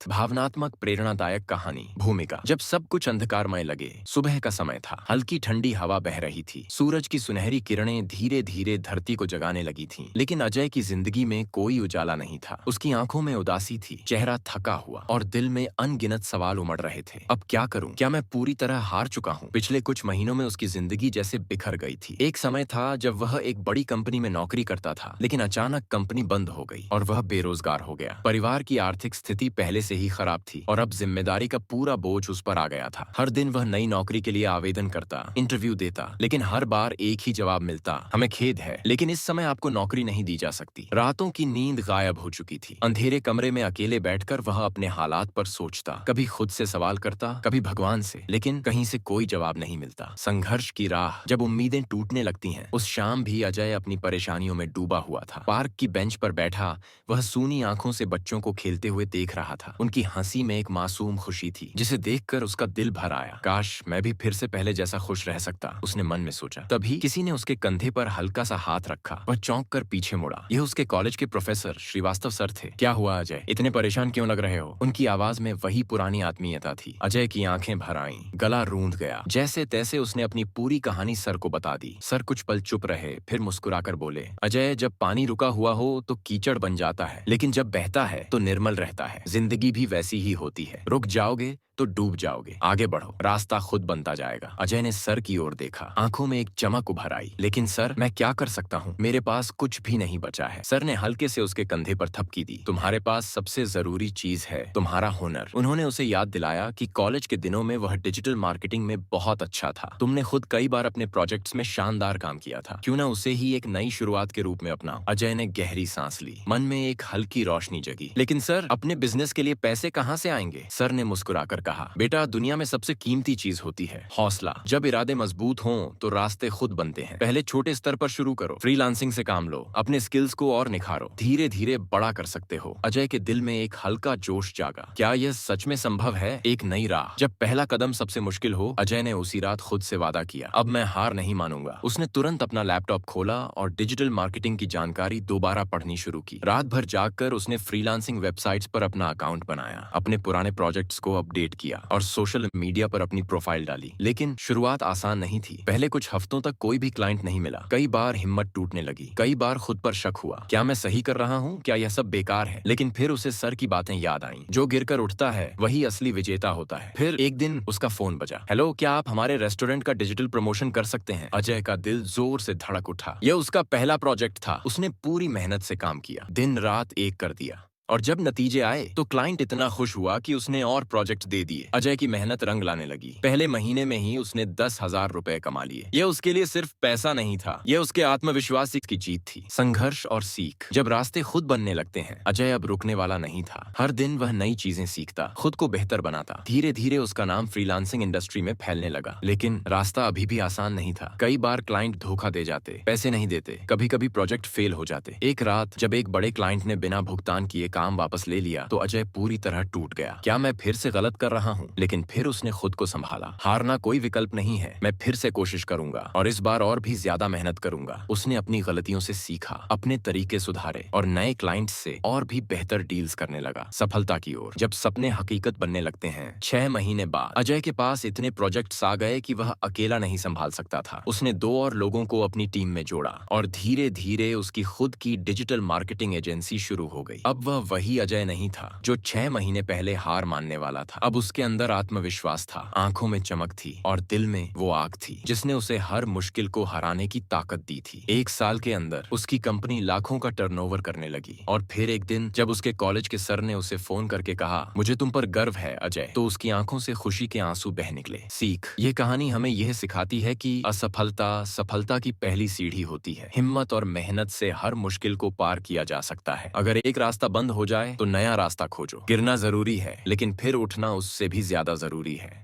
वक्त भावनात्मक प्रेरणादायक कहानी। भूमिका। जब सब कुछ अंधकारमय लगे, सुबह का समय था। हल्की ठंडी हवा बह रही थी। सूरज की सुनहरी किरणें धीरे धीरे धरती को जगाने लगी थीं। लेकिन अजय की जिंदगी में कोई उजाला नहीं था। उसकी आंखों में उदासी थी, चेहरा थका हुआ और दिल में अनगिनत सवाल उमड़ रहे थे। अब क्या करूं? क्या मैं पूरी तरह हार चुका हूं? पिछले कुछ महीनों में उसकी जिंदगी जैसे बिखर गई थी। एक समय था जब वह एक बड़ी कंपनी में नौकरी करता था, लेकिन अचानक कंपनी बंद हो गई और वह बेरोजगार हो गया। परिवार की आर्थिक स्थिति पहले से ही खराब थी और अब जिम्मेदारी का पूरा बोझ उस पर आ गया था। हर दिन वह नई नौकरी के लिए आवेदन करता, इंटरव्यू देता, लेकिन हर बार एक ही जवाब मिलता, हमें खेद है, लेकिन इस समय आपको नौकरी नहीं दी जा सकती। रातों की नींद गायब हो चुकी थी। अंधेरे कमरे में अकेले बैठकर वह अपने हालात पर सोचता, कभी खुद से सवाल करता, कभी भगवान से, लेकिन कहीं से कोई जवाब नहीं मिलता। संघर्ष की राह। जब उम्मीदें टूटने लगती हैं, उस शाम भी अजय अपनी परेशानियों में डूबा हुआ था। पार्क की बेंच पर बैठा वह सूनी आंखों से बच्चों को खेलते हुए देख रहा था। उनकी हंसी में एक मासूम खुशी थी, जिसे देखकर उसका दिल भर आया। काश मैं भी फिर से पहले जैसा खुश रह सकता, उसने मन में सोचा। तभी किसी ने उसके कंधे पर हल्का सा हाथ रखा। वह चौंक कर पीछे मुड़ा। यह उसके कॉलेज के प्रोफेसर श्रीवास्तव सर थे। क्या हुआ अजय? इतने परेशान क्यों लग रहे हो? उनकी आवाज में वही पुरानी आत्मीयता थी। अजय की आंखें भर आईं, गला रूंध गया। जैसे तैसे उसने अपनी पूरी कहानी सर को बता दी। सर कुछ पल चुप रहे, फिर मुस्कुराकर बोले, अजय, जब पानी रुका हुआ हो तो कीचड़ बन जाता है, लेकिन जब बहता है तो निर्मल रहता है। जिंदगी भी वैसी ही होती है। रुक जाओगे तो डूब जाओगे, आगे बढ़ो, रास्ता खुद बनता जाएगा। अजय ने सर की ओर देखा, आंखों में एक चमक उभर आई। लेकिन सर, मैं क्या कर सकता हूँ? मेरे पास कुछ भी नहीं बचा है। सर ने हल्के से उसके कंधे पर थपकी दी। तुम्हारे पास सबसे जरूरी चीज है, तुम्हारा हुनर। उन्होंने उसे याद दिलाया कि कॉलेज के दिनों में वह डिजिटल मार्केटिंग में बहुत अच्छा था। तुमने खुद कई बार अपने प्रोजेक्ट्स में शानदार काम किया था, क्यों ना उसे ही एक नई शुरुआत के रूप में अपनाओ। अजय ने गहरी सांस ली, मन में एक हल्की रोशनी जगी। लेकिन सर, अपने बिजनेस के लिए पैसे कहाँ से आएंगे? सर ने मुस्कुराकर कहा, बेटा, दुनिया में सबसे कीमती चीज होती है हौसला। जब इरादे मजबूत हों तो रास्ते खुद बनते हैं। पहले छोटे स्तर पर शुरू करो, फ्रीलांसिंग से काम लो, अपने स्किल्स को और निखारो, धीरे धीरे बड़ा कर सकते हो। अजय के दिल में एक हल्का जोश जागा। क्या यह सच में संभव है? एक नई राह। जब पहला कदम सबसे मुश्किल हो, अजय ने उसी रात खुद से वादा किया, अब मैं हार नहीं मानूंगा। उसने तुरंत अपना लैपटॉप खोला और डिजिटल मार्केटिंग की जानकारी दोबारा पढ़नी शुरू की। रात भर जागकर उसने फ्रीलांसिंग वेबसाइट्स पर अपना अकाउंट बनाया, अपने पुराने प्रोजेक्ट्स को अपडेट किया और सोशल मीडिया पर अपनी प्रोफाइल डाली। लेकिन शुरुआत आसान नहीं थी। पहले कुछ हफ्तों तक कोई भी क्लाइंट नहीं मिला। कई बार हिम्मत टूटने लगी, कई बार खुद पर शक हुआ, क्या मैं सही कर रहा हूँ? क्या यह सब बेकार है? लेकिन फिर उसे सर की बातें याद आईं, जो गिरकर उठता है वही असली विजेता होता है। फिर एक दिन उसका फोन बजा। हेलो, क्या आप हमारे रेस्टोरेंट का डिजिटल प्रमोशन कर सकते हैं? अजय का दिल जोर से धड़क उठा। यह उसका पहला प्रोजेक्ट था। उसने पूरी मेहनत से काम किया, दिन रात एक कर दिया, और जब नतीजे आए तो क्लाइंट इतना खुश हुआ कि उसने और प्रोजेक्ट दे दिए। अजय की मेहनत रंग लाने लगी। पहले महीने में ही उसने 10,000 रुपए कमा लिए। यह उसके लिए सिर्फ पैसा नहीं था, यह उसके आत्मविश्वास की जीत थी। संघर्ष और सीख। जब रास्ते खुद बनने लगते हैं, अजय अब रुकने वाला नहीं था। हर दिन वह नई चीजें सीखता, खुद को बेहतर बनाता। धीरे धीरे उसका नाम फ्रीलांसिंग इंडस्ट्री में फैलने लगा। लेकिन रास्ता अभी भी आसान नहीं था। कई बार क्लाइंट धोखा दे जाते, पैसे नहीं देते, कभी कभी प्रोजेक्ट फेल हो जाते। एक रात जब एक बड़े क्लाइंट ने बिना भुगतान किए काम वापस ले लिया तो अजय पूरी तरह टूट गया। क्या मैं फिर से गलत कर रहा हूँ? लेकिन फिर उसने खुद को संभाला। हारना कोई विकल्प नहीं है, मैं फिर से कोशिश करूंगा और इस बार और भी ज्यादा मेहनत करूंगा। उसने अपनी गलतियों से सीखा, अपने तरीके सुधारे और नए क्लाइंट्स से और भी बेहतर डील्स करने लगा, सफलता की ओर। जब सपने हकीकत बनने लगते हैं, 6 महीने बाद अजय के पास इतने प्रोजेक्ट्स आ गए कि वह अकेला नहीं संभाल सकता था। उसने 2 और लोगों को अपनी टीम में जोड़ा और धीरे धीरे उसकी खुद की डिजिटल मार्केटिंग एजेंसी शुरू हो गई। अब वह वही अजय नहीं था जो 6 महीने पहले हार मानने वाला था। अब उसके अंदर आत्मविश्वास था, आंखों में चमक थी और दिल में वो आग थी जिसने उसे हर मुश्किल को हराने की ताकत दी थी। 1 साल के अंदर उसकी कंपनी लाखों का टर्नओवर करने लगी। और फिर एक दिन जब उसके कॉलेज के सर ने उसे फोन करके कहा, मुझे तुम पर गर्व है अजय, तो उसकी आंखों से खुशी के आंसू बह निकले। सीख। ये कहानी हमें यह सिखाती है कि असफलता सफलता की पहली सीढ़ी होती है। हिम्मत और मेहनत से हर मुश्किल को पार किया जा सकता है। अगर एक रास्ता बंद हो जाए तो नया रास्ता खोजो। गिरना जरूरी है, लेकिन फिर उठना उससे भी ज्यादा जरूरी है।